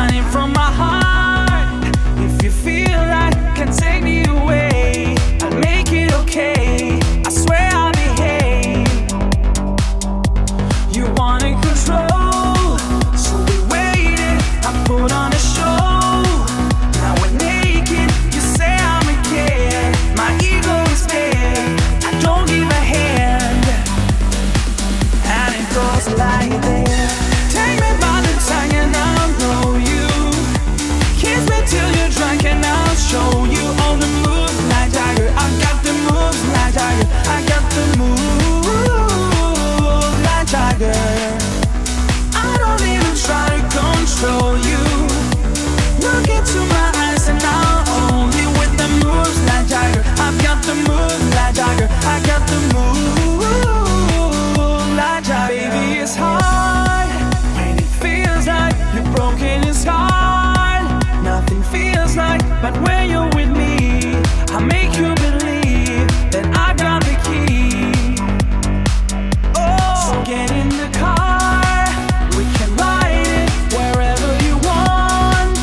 shining from my heart. If you feel like can take me away, I'll make it okay. I swear I'll behave. You wanted control, so we waited. I put on a show. Now we're naked. You say I'm a kid. My ego is big. I don't give a hand, and it goes like this. Take me by the tongue and I'll know you. Kiss me till you're drunk and I'll show you all the moves like Jagger. I got the moves like Jagger. I got the moves like Jagger. I don't even try to control you. Look into my eyes and I'll own you with the moves like Jagger. I've got the moves like Jagger. I got the moves like Jagger. Baby, it's hard when it feels like you're broken. It's hard, nothing feels like, but when you're with me, I make you believe that I got the key. Oh, so get in the car, we can ride it wherever you want.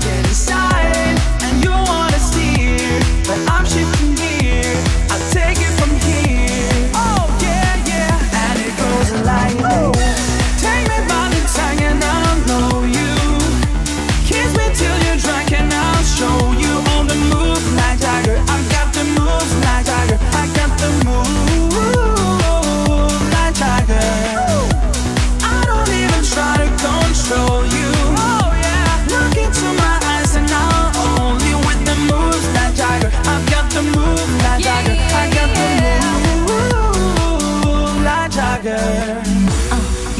Get inside it and you wanna steer, but I'm shifting gear. I'll take it from here. Oh yeah, yeah, and it goes like this. Take me by the tongue and I'll know you. Kiss me till you're drunk and I'll show you all the moves like Jagger. I've got the moves like Jagger. I got the moves like Jagger. I don't even try to control you. Oh yeah, look into my eyes and I'll own you with the moves like Jagger. I've got the moves like Jagger. I got the moves like Jagger.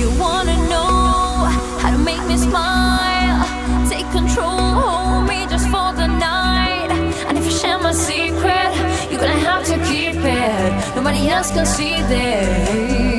You wanna know how to make me smile? Take control, hold me just for the night. And if you share my secret, you're gonna have to keep it. Nobody else can see this.